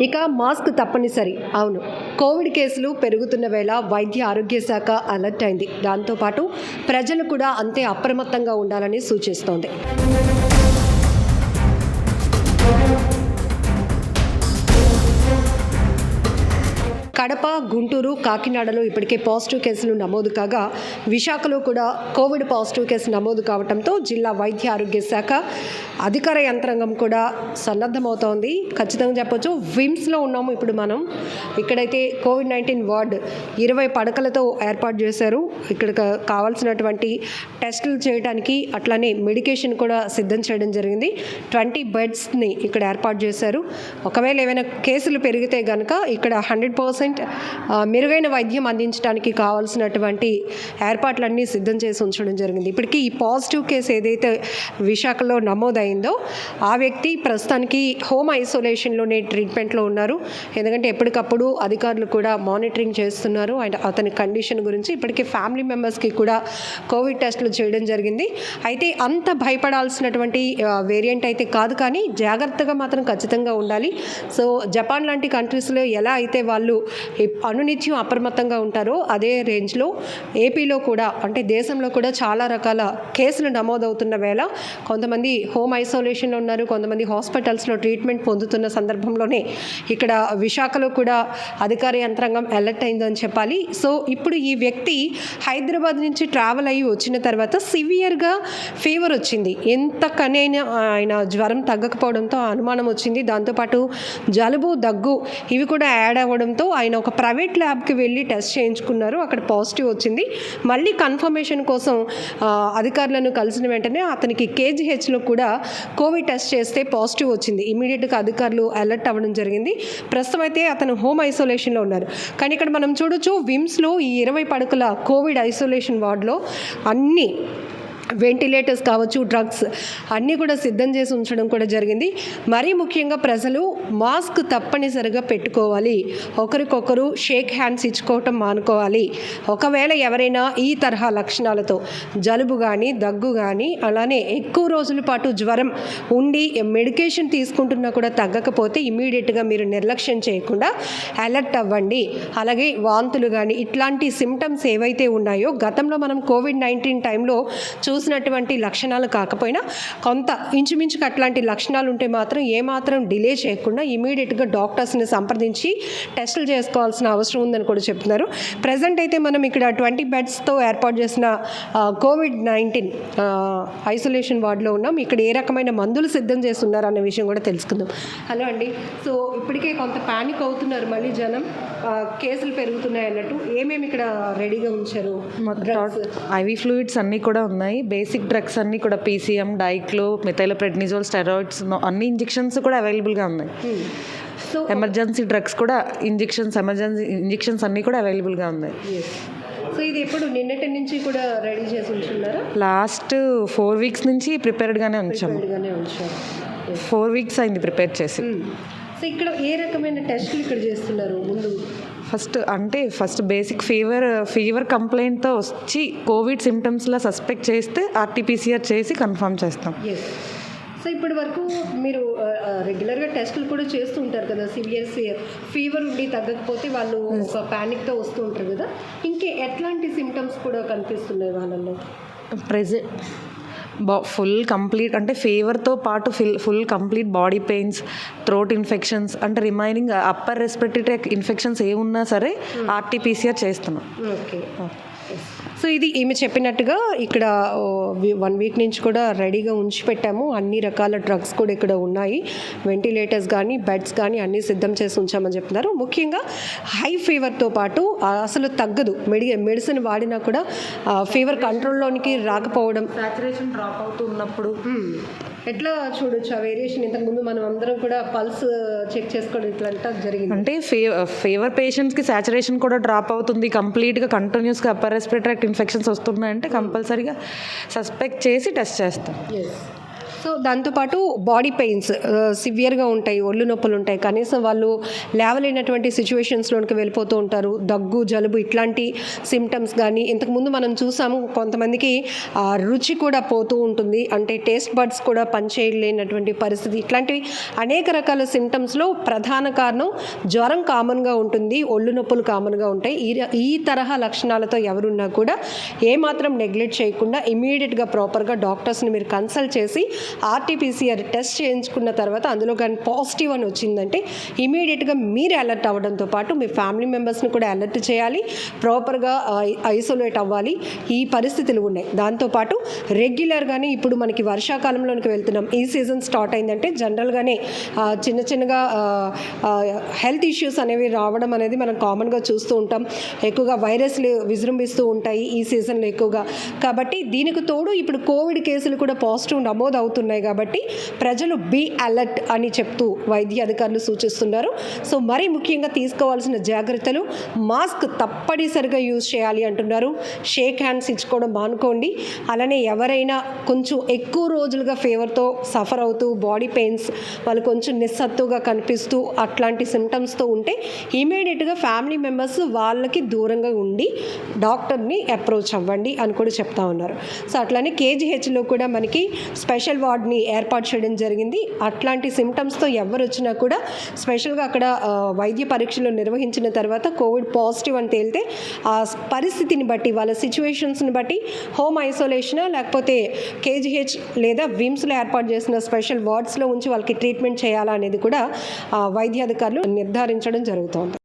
ఇక మాస్క్ తప్పనిసరి. అవును, కోవిడ్ కేసులు పెరుగుతున్న వేళ వైద్య ఆరోగ్య శాఖ అలర్ట్ అయింది. దాంతోపాటు ప్రజలు కూడా అంతే అప్రమత్తంగా ఉండాలని సూచిస్తోంది. కడప, గుంటూరు, కాకినాడలో ఇప్పటికే పాజిటివ్ కేసులు నమోదు కాగా విశాఖలో కూడా కోవిడ్ పాజిటివ్ కేసు నమోదు కావడంతో జిల్లా వైద్య ఆరోగ్య శాఖ అధికార యంత్రాంగం కూడా సన్నద్ధమవుతోంది. ఖచ్చితంగా చెప్పొచ్చు, విమ్స్లో ఉన్నాము ఇప్పుడు మనం. ఇక్కడైతే కోవిడ్-19 వార్డ్ 20 పడకలతో ఏర్పాటు చేశారు. ఇక్కడ కావాల్సినటువంటి టెస్టులు చేయడానికి అట్లానే మెడికేషన్ కూడా సిద్ధం చేయడం జరిగింది. 20 బెడ్స్ని ఇక్కడ ఏర్పాటు చేశారు. ఒకవేళ ఏమైనా కేసులు పెరిగితే కనుక ఇక్కడ 100% మెరుగైన వైద్యం అందించడానికి కావాల్సినటువంటి ఏర్పాట్లన్నీ సిద్ధం చేసి ఉంచడం జరిగింది. ఇప్పటికీ ఈ పాజిటివ్ కేసు ఏదైతే విశాఖలో నమోదైందో ఆ వ్యక్తి ప్రస్తుతానికి హోమ్ ఐసోలేషన్లోనే ట్రీట్మెంట్లో ఉన్నారు. ఎందుకంటే ఎప్పటికప్పుడు అధికారులు కూడా మానిటరింగ్ చేస్తున్నారు అండ్ అతని కండిషన్ గురించి. ఇప్పటికీ ఫ్యామిలీ మెంబర్స్కి కూడా కోవిడ్ టెస్టులు చేయడం జరిగింది. అయితే అంత భయపడాల్సినటువంటి వేరియంట్ అయితే కాదు, కానీ జాగ్రత్తగా మాత్రం ఖచ్చితంగా ఉండాలి. సో జపాన్ లాంటి కంట్రీస్లో ఎలా అయితే వాళ్ళు అనునిత్యం అప్రమత్తంగా ఉంటారో అదే రేంజ్లో ఏపీలో కూడా, అంటే దేశంలో కూడా చాలా రకాల కేసులు నమోదవుతున్న వేళ కొంతమంది హోమ్ ఐసోలేషన్లో ఉన్నారు, కొంతమంది హాస్పిటల్స్లో ట్రీట్మెంట్ పొందుతున్న సందర్భంలోనే ఇక్కడ విశాఖలో కూడా అధికార యంత్రాంగం అలర్ట్ అయిందని చెప్పాలి. సో ఇప్పుడు ఈ వ్యక్తి హైదరాబాద్ నుంచి ట్రావెల్ అయ్యి వచ్చిన తర్వాత సివియర్గా ఫీవర్ వచ్చింది. ఎంతకనైనా ఆయన జ్వరం తగ్గకపోవడంతో అనుమానం వచ్చింది. దాంతోపాటు జలుబు, దగ్గు ఇవి కూడా యాడ్ అవ్వడంతో ఆయన ఒక ప్రైవేట్ ల్యాబ్కి వెళ్ళి టెస్ట్ చేయించుకున్నారు. అక్కడ పాజిటివ్ వచ్చింది. మళ్ళీ కన్ఫర్మేషన్ కోసం అధికారులను కలిసిన వెంటనే అతనికి కేజీహెచ్లో కూడా కోవిడ్ టెస్ట్ చేస్తే పాజిటివ్ వచ్చింది. ఇమీడియట్గా అధికారులు అలర్ట్ అవ్వడం జరిగింది. ప్రస్తుతం అయితే అతను హోమ్ ఐసోలేషన్లో ఉన్నారు. కానీ ఇక్కడ మనం చూడొచ్చు, విమ్స్లో ఈ 20 పడకల కోవిడ్ ఐసోలేషన్ వార్డులో అన్ని వెంటిలేటర్స్ కావచ్చు, డ్రగ్స్ అన్నీ కూడా సిద్ధం చేసి ఉంచడం కూడా జరిగింది. మరీ ముఖ్యంగా ప్రజలు మాస్క్ తప్పనిసరిగా పెట్టుకోవాలి. ఒకరికొకరు షేక్ హ్యాండ్స్ ఇచ్చుకోవటం మానుకోవాలి. ఒకవేళ ఎవరైనా ఈ తరహా లక్షణాలతో జలుబు కానీ, దగ్గు కానీ, అలానే ఎక్కువ రోజుల పాటు జ్వరం ఉండి మెడికేషన్ తీసుకుంటున్నా కూడా తగ్గకపోతే ఇమీడియట్గా మీరు నిర్లక్ష్యం చేయకుండా అలర్ట్ అవ్వండి. అలాగే వాంతులు కానీ ఇట్లాంటి సిమ్టమ్స్ ఏవైతే ఉన్నాయో గతంలో మనం కోవిడ్-19 టైంలో చూసినటువంటి లక్షణాలు కాకపోయినా కొంత ఇంచుమించుగా అట్లాంటి లక్షణాలు ఉంటే మాత్రం ఏమాత్రం డిలే చేయకుండా ఇమీడియట్గా డాక్టర్స్ని సంప్రదించి టెస్టులు చేసుకోవాల్సిన అవసరం ఉందని కూడా చెప్తున్నారు. ప్రజెంట్ అయితే మనం ఇక్కడ 20 బెడ్స్తో ఏర్పాటు చేసిన కోవిడ్-19 ఐసోలేషన్ వార్డులో ఉన్నాం. ఇక్కడ ఏ రకమైన మందులు సిద్ధం చేస్తున్నారు అనే విషయం కూడా తెలుసుకుందాం. హలో అండి, సో ఇప్పటికే కొంత ప్యానిక్ అవుతున్నారు మళ్ళీ జనం, కేసులు పెరుగుతున్నాయి అన్నట్టు. ఏమేమి ఇక్కడ రెడీగా ఉంచారు? ఐవీ ఫ్లూయిడ్స్ అన్నీ కూడా ఉన్నాయి. బేసిక్ డ్రగ్స్ అన్నీ కూడా పీసీఎం, డైక్లో, మెథైలోప్రెడ్నిజోల్, స్టెరాయిడ్స్ అన్ని ఇంజెక్షన్స్ కూడా అవైలబుల్గా ఉన్నాయి. సో ఎమర్జెన్సీ డ్రగ్స్ కూడా ఎమర్జెన్సీ ఇంజెక్షన్స్ అన్నీ కూడా అవైలబుల్గా ఉన్నాయి. సో ఇది ఎప్పుడు నిన్నటి నుంచి కూడా రెడీ చేసి ఉంచున్నారా? లాస్ట్ 4 వీక్స్ నుంచి ప్రిపేర్డ్గానే ఉంచాము. 4 వీక్స్ అయింది ప్రిపేర్ చేసి. సో ఇక్కడ ఏ రకమైన టెస్టులు ఇక్కడ చేస్తున్నారు? ముందు ఫస్ట్ బేసిక్ ఫీవర్ కంప్లైంట్తో వచ్చి కోవిడ్ సిమ్టమ్స్లా సస్పెక్ట్ చేస్తే ఆర్టీపీసీఆర్ చేసి కన్ఫర్మ్ చేస్తాం. సో ఇప్పటి వరకు మీరు రెగ్యులర్గా టెస్టులు కూడా చేస్తూ ఉంటారు కదా, సివియర్ ఫీవర్ ఉండి తగ్గకపోతే వాళ్ళు ఒక ప్యానిక్తో వస్తూ ఉంటారు కదా, ఇంకే ఎట్లాంటి సిమ్టమ్స్ కూడా కనిపిస్తున్నాయి వాళ్ళల్లో? ఫుల్ కంప్లీట్ అంటే ఫీవర్తో పాటు full complete body pains, throat infections, అంటే రిమైనింగ్ అప్పర్ రెస్పిరేటరీ ఇన్ఫెక్షన్స్ ఏమున్నా సరే ఆర్టీపీసీఆర్ చేస్తున్నాం. ఓకే. సో ఇది ఈమె చెప్పినట్టుగా ఇక్కడ 1 వీక్ నుంచి కూడా రెడీగా ఉంచి పెట్టాము. అన్ని రకాల డ్రగ్స్ కూడా ఇక్కడ ఉన్నాయి. వెంటిలేటర్స్ కానీ, బెడ్స్ కానీ అన్నీ సిద్ధం చేసి ఉంచామని చెప్తున్నారు. ముఖ్యంగా హై ఫీవర్తో పాటు అసలు తగ్గదు, మెడిసిన్ వాడినా కూడా ఫీవర్ కంట్రోల్లోనికి రాకపోవడం, సాచురేషన్ డ్రాప్ అవుతున్నప్పుడు ఎట్లా చూడొచ్చు ఆ వేరియేషన్? ఇంతకుముందు మనం అందరం కూడా పల్స్ చెక్ చేసుకోవడం ఇట్లా జరిగింది. అంటే ఫీవర్ పేషెంట్స్కి సాచురేషన్ కూడా డ్రాప్ అవుతుంది, కంప్లీట్గా కంటిన్యూస్గా అప్పర్ రెస్పిరేటరీ ఇన్ఫెక్షన్స్ వస్తున్నాయంటే కంపల్సరీగా సస్పెక్ట్ చేసి టెస్ట్ చేస్తాం. సో దాంతోపాటు బాడీ పెయిన్స్ సివియర్గా ఉంటాయి, ఒళ్ళు నొప్పులు ఉంటాయి, కనీసం వాళ్ళు లేవలేనటువంటి సిచ్యువేషన్స్లోనికి వెళ్ళిపోతూ ఉంటారు. దగ్గు, జలుబు ఇట్లాంటి సిమ్టమ్స్ కానీ ఇంతకుముందు మనం చూసాము. కొంతమందికి రుచి కూడా పోతూ ఉంటుంది, అంటే టేస్ట్ బడ్స్ కూడా పనిచేయలేనటువంటి పరిస్థితి. ఇట్లాంటివి అనేక రకాల సిమ్టమ్స్లో ప్రధాన కారణం జ్వరం కామన్గా ఉంటుంది, ఒళ్ళు నొప్పులు కామన్గా ఉంటాయి. ఈ తరహా లక్షణాలతో ఎవరున్నా కూడా ఏమాత్రం నెగ్లెక్ట్ చేయకుండా ఇమీడియట్గా ప్రాపర్గా డాక్టర్స్ని మీరు కన్సల్ట్ చేసి ఆర్టీపీసీఆర్ టెస్ట్ చేయించుకున్న తర్వాత అందులో కానీ పాజిటివ్ అని వచ్చిందంటే ఇమీడియట్గా మీరు అలర్ట్ అవ్వడంతో పాటు మీ ఫ్యామిలీ మెంబర్స్ని కూడా అలర్ట్ చేయాలి, ప్రాపర్గా ఐసోలేట్ అవ్వాలి. ఈ పరిస్థితులు ఉన్నాయి. దాంతోపాటు రెగ్యులర్గానే ఇప్పుడు మనకి వర్షాకాలంలోనికి వెళ్తున్నాం. ఈ సీజన్ స్టార్ట్ అయిందంటే జనరల్గానే చిన్నగా హెల్త్ ఇష్యూస్ అనేవి రావడం అనేది మనం కామన్గా చూస్తూ ఉంటాం. ఎక్కువగా వైరస్లు విజృంభిస్తూ ఉంటాయి ఈ సీజన్లో ఎక్కువగా. కాబట్టి దీనికి తోడు ఇప్పుడు కోవిడ్ కేసులు కూడా పాజిటివ్ నమోదు అవుతున్నాయి. కాబట్టి ప్రజలు బీ అలర్ట్ అని చెప్తూ వైద్య అధికారులు సూచిస్తున్నారు. సో మరీ ముఖ్యంగా తీసుకోవాల్సిన జాగ్రత్తలు, మాస్క్ తప్పనిసరిగా యూజ్ చేయాలి అంటున్నారు. షేక్ హ్యాండ్స్ ఇచ్చుకోవడం మానుకోండి. అలానే ఎవరైనా కొంచెం ఎక్కువ రోజులుగా ఫీవర్తో సఫర్ అవుతూ బాడీ పెయిన్స్, వాళ్ళు కొంచెం నిస్సత్తుగా కనిపిస్తూ అట్లాంటి సిమ్టమ్స్తో ఉంటే ఇమీడియట్గా ఫ్యామిలీ మెంబర్స్ వాళ్ళకి దూరంగా ఉండి డాక్టర్ని అప్రోచ్ అవ్వండి అని కూడా చెప్తా ఉన్నారు. సో అట్లానే కేజీహెచ్లో కూడా మనకి స్పెషల్ వార్డ్ని ఏర్పాటు చేయడం జరిగింది. అట్లాంటి సిమ్టమ్స్తో ఎవరు వచ్చినా కూడా స్పెషల్గా అక్కడ వైద్య పరీక్షలు నిర్వహించిన తర్వాత కోవిడ్ పాజిటివ్ అని తేలితే ఆ పరిస్థితిని బట్టి, వాళ్ళ సిచ్యువేషన్స్ని బట్టి హోమ్ ఐసోలేషనా లేకపోతే కేజీహెచ్ లేదా విమ్స్లో ఏర్పాటు చేసిన స్పెషల్ వార్డ్స్లో ఉంచి వాళ్ళకి ట్రీట్మెంట్ చేయాలా అనేది కూడా వైద్యాధికారులు నిర్ధారించడం జరుగుతోంది.